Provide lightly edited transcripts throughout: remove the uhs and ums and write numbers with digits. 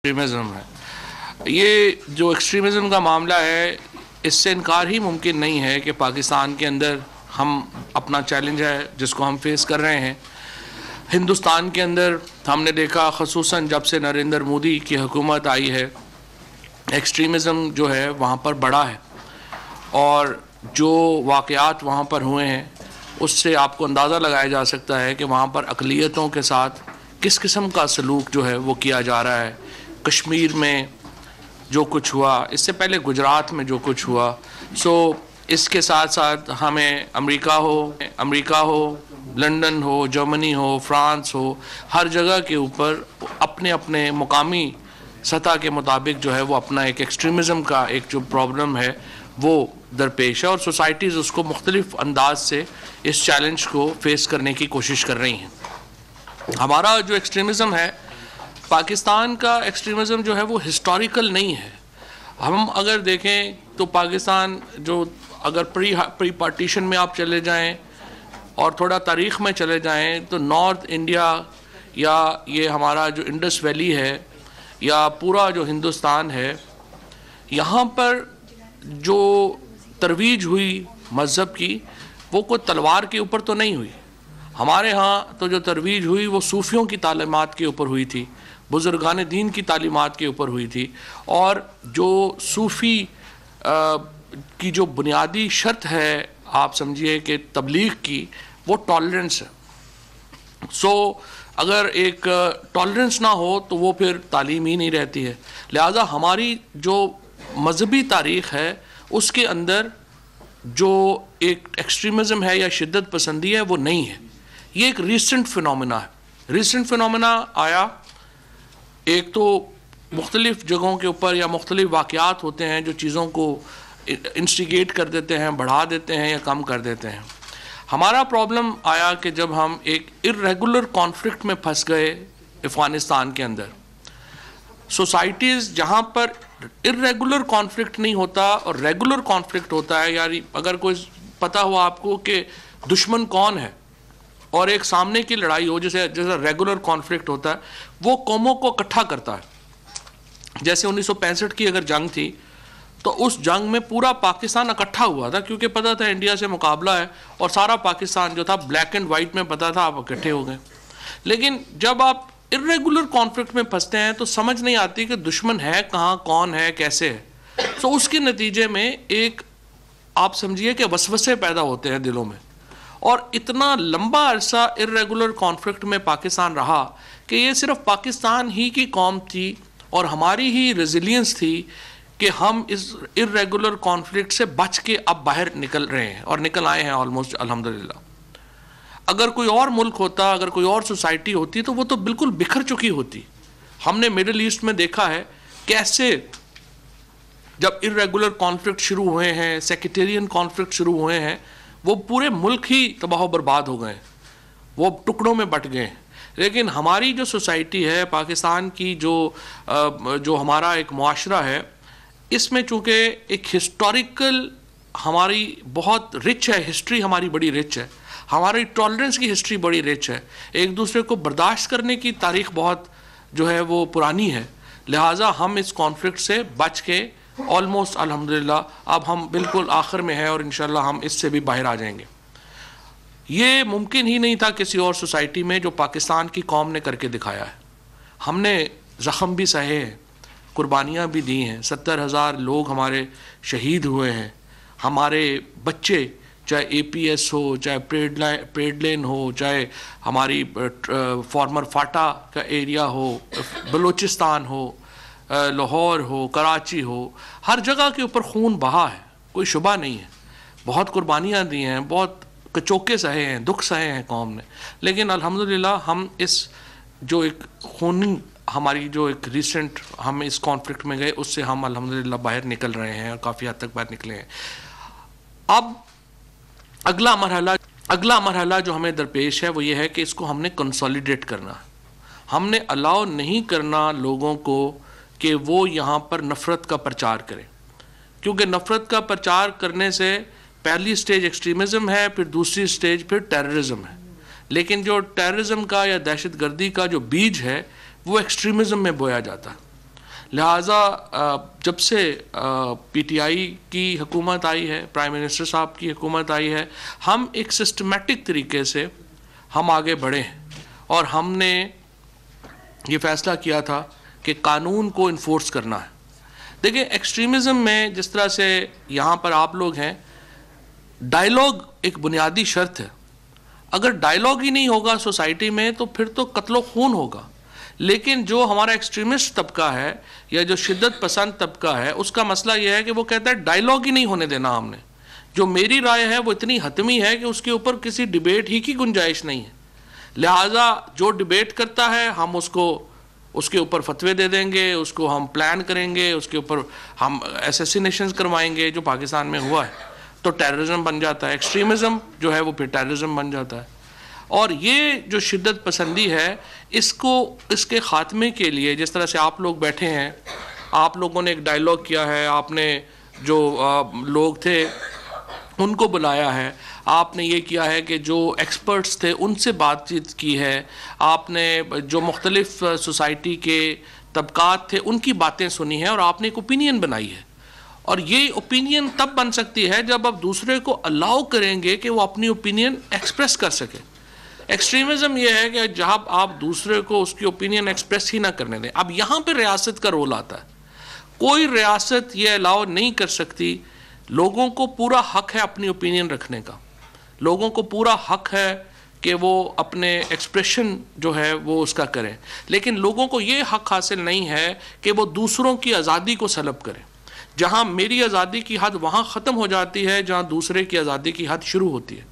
Extremism है। ये जो एक्सट्रीमिज़म का मामला है, इससे इनकार ही मुमकिन नहीं है कि पाकिस्तान के अंदर हम अपना चैलेंज है जिसको हम फेस कर रहे हैं। हिंदुस्तान के अंदर हमने देखा, ख़ुसूसन जब से नरेंद्र मोदी की हुकूमत आई है, एक्सट्रीमिज़म जो है वहाँ पर बढ़ा है और जो वाक़यात वहाँ पर हुए हैं उससे आपको अंदाज़ा लगाया जा सकता है कि वहाँ पर अक़लियतों के साथ किस किस्म का सलूक जो है वो किया जा रहा है। कश्मीर में जो कुछ हुआ, इससे पहले गुजरात में जो कुछ हुआ, इसके साथ साथ हमें अमेरिका हो, लंदन हो, जर्मनी हो, फ्रांस हो, हर जगह के ऊपर अपने अपने मुकामी सतह के मुताबिक जो है वो अपना एक एक्सट्रीमिज़म का एक जो प्रॉब्लम है वो दरपेश है और सोसाइटीज़ उसको मुख्तलिफ अंदाज से इस चैलेंज को फेस करने की कोशिश कर रही हैं। हमारा जो एक्सट्रीमिज़म है, पाकिस्तान का एक्सट्रीमिज़म जो है वो हिस्टोरिकल नहीं है। हम अगर देखें तो पाकिस्तान जो अगर प्री पार्टीशन में आप चले जाएं और थोड़ा तारीख़ में चले जाएं तो नॉर्थ इंडिया या ये हमारा जो इंडस वैली है या पूरा जो हिंदुस्तान है, यहाँ पर जो तरवीज हुई मज़हब की वो कोई तलवार के ऊपर तो नहीं हुई। हमारे यहाँ तो जो तरवीज हुई वो सूफ़ियों की तालीमात के ऊपर हुई थी, बुज़ुर्गान दीन की तालीमात के ऊपर हुई थी। और जो सूफ़ी की जो बुनियादी शर्त है, आप समझिए कि तबलीग की, वो टॉलरेंस है। अगर एक टॉलरेंस ना हो तो वो फिर तालीम ही नहीं रहती है। लिहाजा हमारी जो मजहबी तारीख़ है उसके अंदर जो एक एक्सट्रीमिज़म है या शिद्दत पसंदी है वो नहीं है। ये एक रीसेंट फिनोमेना है। रीसेंट फिनोमेना आया, एक तो मुख्तलिफ़ जगहों के ऊपर या मुख्तलिफ़ वाक़यात होते हैं जो चीज़ों को इंस्टिगेट कर देते हैं, बढ़ा देते हैं या कम कर देते हैं। हमारा प्रॉब्लम आया कि जब हम एक इर्रेगुलर कॉन्फ्लिक्ट में फंस गए अफ़गानिस्तान के अंदर। सोसाइटीज़ जहाँ पर इर्रेगुलर कॉन्फ्लिक्ट नहीं होता और रेगुलर कॉन्फ्लिक्ट होता है, यानी अगर कोई पता हुआ आपको कि दुश्मन कौन है और एक सामने की लड़ाई हो, जैसे रेगुलर कॉन्फ्लिक्ट होता है, वो कौमों को इकट्ठा करता है। जैसे 1965 की अगर जंग थी तो उस जंग में पूरा पाकिस्तान इकट्ठा हुआ था क्योंकि पता था इंडिया से मुकाबला है और सारा पाकिस्तान जो था ब्लैक एंड वाइट में पता था, आप इकट्ठे हो गए। लेकिन जब आप इर्रेगुलर कॉन्फ्लिक्ट में फंसते हैं तो समझ नहीं आती कि दुश्मन है कहाँ, कौन है, कैसे है। उसके नतीजे में एक आप समझिए कि वसवसे पैदा होते हैं दिलों में। और इतना लंबा अरसा इर्रेगुलर कॉन्फ्लिक्ट में पाकिस्तान रहा कि ये सिर्फ पाकिस्तान ही की कौम थी और हमारी ही रेजिलियंस थी कि हम इस इर्रेगुलर कॉन्फ्लिक्ट से बच के अब बाहर निकल रहे हैं और निकल आए हैं ऑलमोस्ट, अल्हम्दुलिल्लाह। अगर कोई और मुल्क होता, अगर कोई और सोसाइटी होती तो वो तो बिल्कुल बिखर चुकी होती। हमने मिडिल ईस्ट में देखा है कैसे जब इर्रेगुलर कॉन्फ्लिक्ट शुरू हुए हैं, सेक्टेरियन कॉन्फ्लिक्ट शुरू हुए हैं, वो पूरे मुल्क ही तबाह बर्बाद हो गए, वो टुकड़ों में बट गए। लेकिन हमारी जो सोसाइटी है, पाकिस्तान की जो हमारा एक मुआशरा है, इसमें चूँकि एक हिस्टोरिकल हमारी बहुत रिच है, हिस्ट्री हमारी बड़ी रिच है, हमारी टॉलरेंस की हिस्ट्री बड़ी रिच है, एक दूसरे को बर्दाश्त करने की तारीख़ बहुत जो है वो पुरानी है। लिहाजा हम इस कॉन्फ्लिक्ट से बच के ऑलमोस्ट अल्हम्दुलिल्लाह अब हम बिल्कुल आखिर में है और इंशाल्लाह हम इससे भी बाहर आ जाएंगे। ये मुमकिन ही नहीं था किसी और सोसाइटी में जो पाकिस्तान की कौम ने करके दिखाया है। हमने ज़ख़म भी सहे हैं, कुर्बानियाँ भी दी हैं, 70,000 लोग हमारे शहीद हुए हैं। हमारे बच्चे चाहे APS हो, चाहे प्रेडलेन हो, चाहे हमारी फॉर्मर फाटा का एरिया हो, बलूचिस्तान हो, लाहौर हो, कराची हो, हर जगह के ऊपर खून बहा है, कोई शुबा नहीं है। बहुत कुर्बानियाँ दी हैं, बहुत कचोके सहे हैं, दुख सहे हैं कौम ने। लेकिन अल्हम्दुलिल्लाह हम इस जो एक खूनी हमारी जो एक रिसेंट हम इस कॉन्फ्लिक्ट में गए उससे हम अल्हम्दुलिल्लाह बाहर निकल रहे हैं और काफ़ी हद तक बाहर निकले हैं। अब अगला मरहला जो हमें दरपेश है वो ये है कि इसको हमने कंसोलिडेट करना। हमने अलाउ नहीं करना लोगों को कि वो यहाँ पर नफ़रत का प्रचार करें, क्योंकि नफ़रत का प्रचार करने से पहली स्टेज एक्सट्रीमिज़म है, फिर दूसरी स्टेज फिर टेररिज्म है। लेकिन जो टेररिज्म का या दहशत गर्दी का जो बीज है वो एक्सट्रीमिज़म में बोया जाता है। लिहाजा जब से पीटीआई की हुकूमत आई है, प्राइम मिनिस्टर साहब की हुकूमत आई है, हम एक सिस्टमेटिक तरीके से हम आगे बढ़े हैं और हमने ये फैसला किया था कि कानून को इन्फोर्स करना है। देखिए, एक्सट्रीमिज़म में जिस तरह से यहाँ पर आप लोग हैं, डायलॉग एक बुनियादी शर्त है। अगर डायलॉग ही नहीं होगा सोसाइटी में तो फिर तो कत्लो खून होगा। लेकिन जो हमारा एक्सट्रीमिस्ट तबका है या जो शिद्दत पसंद तबका है, उसका मसला यह है कि वो कहता है डायलॉग ही नहीं होने देना हमने। जो मेरी राय है वो इतनी हतमी है कि उसके ऊपर किसी डिबेट ही की गुंजाइश नहीं है। लिहाजा जो डिबेट करता है हम उसके ऊपर फतवे दे देंगे, उसको हम प्लान करेंगे, उसके ऊपर हम असैसिनेशंस करवाएंगे, जो पाकिस्तान में हुआ है। तो टेररिज्म बन जाता है, एक्सट्रीमिज़म जो है वो फिर टेररिज्म बन जाता है। और ये जो शिद्दत पसंदी है, इसके ख़ात्मे के लिए जिस तरह से आप लोग बैठे हैं, आप लोगों ने एक डायलॉग किया है, आपने जो लोग थे उनको बुलाया है, आपने ये किया है कि जो एक्सपर्ट्स थे उनसे बातचीत की है, आपने जो मुख्तलिफ सोसाइटी के तबकात थे उनकी बातें सुनी हैं और आपने एक ओपिनियन बनाई है। और ये ओपिनियन तब बन सकती है जब आप दूसरे को अलाउ करेंगे कि वो अपनी ओपिनियन एक्सप्रेस कर सके। एक्सट्रीमिज़म ये है कि जहाँ आप दूसरे को उसकी ओपिनियन एक्सप्रेस ही ना करने दें। अब यहाँ पे रियासत का रोल आता है। कोई रियासत ये अलाउ नहीं कर सकती। लोगों को पूरा हक है अपनी ओपिनियन रखने का, लोगों को पूरा हक है कि वो अपने एक्सप्रेशन जो है वो उसका करें, लेकिन लोगों को ये हक हासिल नहीं है कि वो दूसरों की आज़ादी को सलब करें। जहाँ मेरी आज़ादी की हद वहाँ ख़त्म हो जाती है जहाँ दूसरे की आज़ादी की हद शुरू होती है।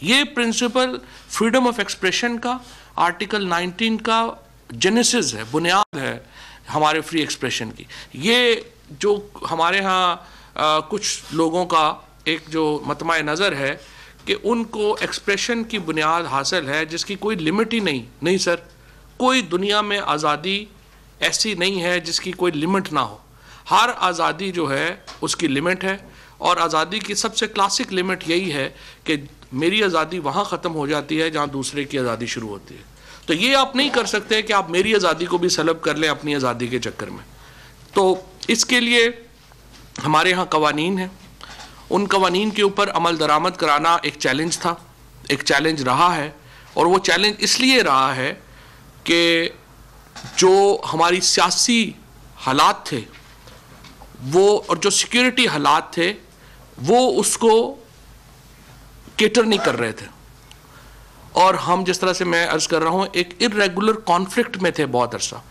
ये प्रिंसिपल फ्रीडम ऑफ एक्सप्रेशन का आर्टिकल 19 का जेनेसिस है, बुनियाद है हमारे फ्री एक्सप्रेशन की। ये जो हमारे यहाँ कुछ लोगों का एक जो मतमा नज़र है कि उनको एक्सप्रेशन की बुनियाद हासिल है जिसकी कोई लिमिट ही नहीं सर, कोई दुनिया में आज़ादी ऐसी नहीं है जिसकी कोई लिमिट ना हो। हर आज़ादी जो है उसकी लिमिट है, और आज़ादी की सबसे क्लासिक लिमिट यही है कि मेरी आज़ादी वहाँ ख़त्म हो जाती है जहाँ दूसरे की आज़ादी शुरू होती है। तो ये आप नहीं कर सकते कि आप मेरी आज़ादी को भी सलब कर लें अपनी आज़ादी के चक्कर में। तो इसके लिए हमारे यहाँ कवानीन हैं, उन कवानीन के ऊपर अमल दरामद कराना एक चैलेंज था, एक चैलेंज रहा है। और वो चैलेंज इसलिए रहा है कि जो हमारी सियासी हालात थे वो, और जो सिक्योरिटी हालात थे वो उसको केटर नहीं कर रहे थे। और हम जिस तरह से मैं अर्ज़ कर रहा हूँ एक इर्रेगुलर कॉन्फ्लिक्ट में थे बहुत अरसा।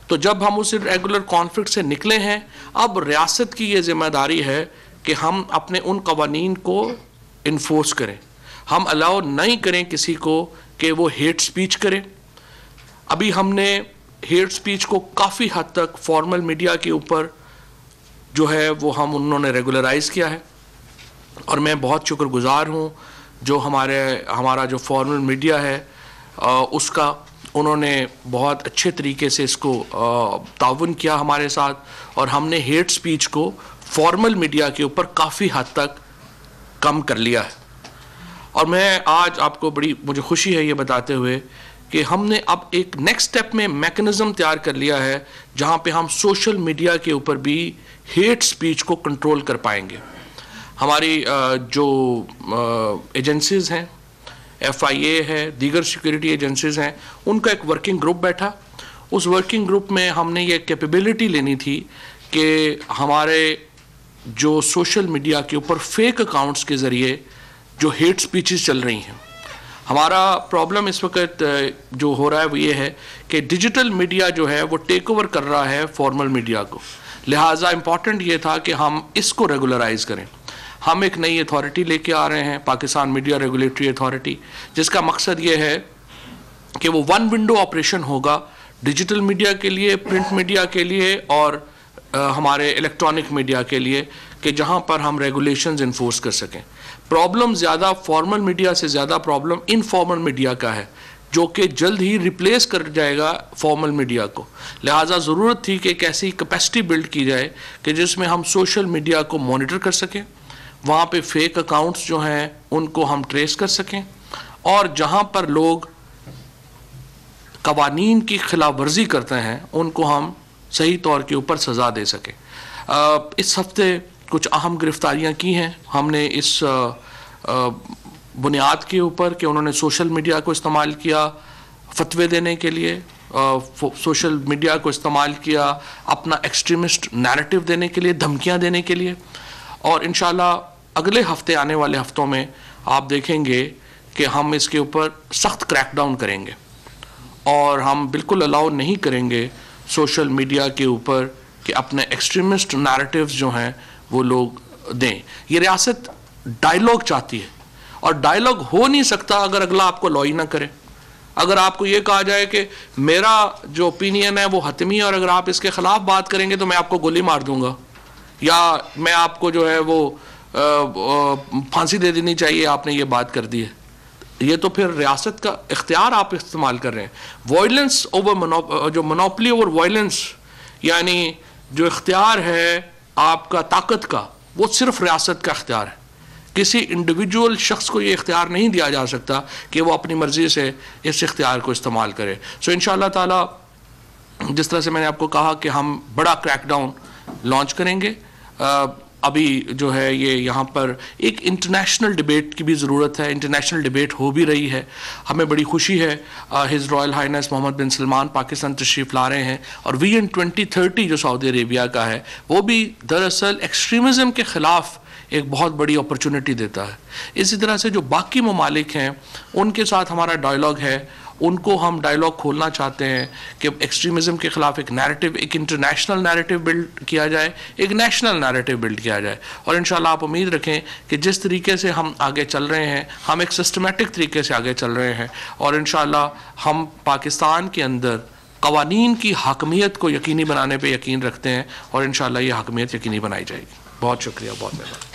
तो जब हम उस इर्रेगुलर कॉन्फ्लिक्ट से निकले हैं, अब रियासत की ये ज़िम्मेदारी है कि हम अपने उन कवानीन को इन्फोर्स करें। हम अलाउ नहीं करें किसी को कि वो हेट स्पीच करे। अभी हमने हेट स्पीच को काफ़ी हद तक फॉर्मल मीडिया के ऊपर जो है वो उन्होंने रेगुलराइज़ किया है, और मैं बहुत शुक्रगुज़ार हूँ जो हमारा जो फॉर्मल मीडिया है उसका उन्होंने बहुत अच्छे तरीके से इसको ताउन किया हमारे साथ, और हमने हेट स्पीच को फॉर्मल मीडिया के ऊपर काफ़ी हद तक कम कर लिया है। और मैं आज आपको मुझे खुशी है ये बताते हुए कि हमने अब एक नेक्स्ट स्टेप में मैकेनिज़्म तैयार कर लिया है जहाँ पे हम सोशल मीडिया के ऊपर भी हेट स्पीच को कंट्रोल कर पाएंगे। हमारी जो एजेंसीज़ हैं, FIA है, दीगर सिक्योरिटी एजेंसीज़ हैं, उनका एक वर्किंग ग्रुप बैठा। उस वर्किंग ग्रुप में हमने ये कैपेबिलिटी लेनी थी कि हमारे जो सोशल मीडिया के ऊपर फेक अकाउंट्स के ज़रिए जो हेट स्पीचेस चल रही हैं, हमारा प्रॉब्लम इस वक्त जो हो रहा है वो ये है कि डिजिटल मीडिया जो है वो टेक ओवर कर रहा है फॉर्मल मीडिया को। लिहाजा इम्पॉर्टेंट ये था कि हम इसको रेगुलराइज़ करें। हम एक नई अथॉरिटी लेके आ रहे हैं, पाकिस्तान मीडिया रेगुलेटरी अथॉरिटी, जिसका मकसद ये है कि वो वन विंडो ऑपरेशन होगा डिजिटल मीडिया के लिए, प्रिंट मीडिया के लिए और हमारे इलेक्ट्रॉनिक मीडिया के लिए, कि जहाँ पर हम रेगुलेशंस इन्फोर्स कर सकें। प्रॉब्लम ज़्यादा फॉर्मल मीडिया से ज़्यादा प्रॉब्लम इनफॉर्मल मीडिया का है, जो कि जल्द ही रिप्लेस कर जाएगा फॉर्मल मीडिया को। लिहाजा ज़रूरत थी कि एक ऐसी कैपेसिटी बिल्ड की जाए कि जिसमें हम सोशल मीडिया को मॉनिटर कर सकें, वहाँ पे फेक अकाउंट्स जो हैं उनको हम ट्रेस कर सकें, और जहाँ पर लोग कवानीन की खिलाफ वर्जी करते हैं उनको हम सही तौर के ऊपर सज़ा दे सके। इस हफ्ते कुछ अहम गिरफ्तारियां की हैं हमने इस बुनियाद के ऊपर कि उन्होंने सोशल मीडिया को इस्तेमाल किया फतवे देने के लिए, सोशल मीडिया को इस्तेमाल किया अपना एक्सट्रीमिस्ट नैरेटिव देने के लिए, धमकियां देने के लिए। और इंशाल्लाह अगले हफ्ते, आने वाले हफ्तों में आप देखेंगे कि हम इसके ऊपर सख्त क्रैकडाउन करेंगे और हम बिल्कुल अलाउ नहीं करेंगे सोशल मीडिया के ऊपर कि अपने एक्सट्रीमिस्ट नैरेटिव्स जो हैं वो लोग दें। ये रियासत डायलॉग चाहती है और डायलॉग हो नहीं सकता अगर अगला आपको लॉई ना करे। अगर आपको ये कहा जाए कि मेरा जो ओपिनियन है वो हतमी है और अगर आप इसके ख़िलाफ़ बात करेंगे तो मैं आपको गोली मार दूंगा या मैं आपको जो है वो फांसी दे देनी चाहिए, आपने ये बात कर दी है, ये तो फिर रियासत का इख्तियार आप इस्तेमाल कर रहे हैं। वायलेंस ओवर जो मोनोपोली ओवर वायलेंस, यानी जो इख्तियार है आपका ताकत का, वो सिर्फ रियासत का इख्तियार है। किसी इंडिविजुअल शख्स को ये इख्तियार नहीं दिया जा सकता कि वो अपनी मर्ज़ी से इस इख्तियार को इस्तेमाल करे। सो इंशाअल्लाह ताला जिस तरह से मैंने आपको कहा कि हम बड़ा क्रैकडाउन लॉन्च करेंगे। अभी जो है ये यहाँ पर एक इंटरनेशनल डिबेट की भी ज़रूरत है, इंटरनेशनल डिबेट हो भी रही है। हमें बड़ी खुशी है हिज़ रॉयल हाइनेस मोहम्मद बिन सलमान पाकिस्तान तशरीफ़ ला रहे हैं और विजन 2030 जो सऊदी अरेबिया का है वो भी दरअसल एक्सट्रीमिज़म के ख़िलाफ़ एक बहुत बड़ी अपॉर्चुनिटी देता है। इसी तरह से जो बाकी ममालिक हैं उनके साथ हमारा डायलॉग है, उनको हम डायलॉग खोलना चाहते हैं कि एक्सट्रीमिज़म के ख़िलाफ़ एक नैरेटिव, एक इंटरनेशनल नैरेटिव बिल्ड किया जाए, एक नेशनल नैरेटिव बिल्ड किया जाए। और इंशाल्लाह आप उम्मीद रखें कि जिस तरीके से हम आगे चल रहे हैं, हम एक सिस्टमेटिक तरीके से आगे चल रहे हैं और इंशाल्लाह हम पाकिस्तान के अंदर क़वानीन की हाकमियत को यकीनी बनाने पर यकीन रखते हैं और इंशाल्लाह ये हाकमियत यकीनी बनाई जाएगी। बहुत शुक्रिया, बहुत धन्यवाद।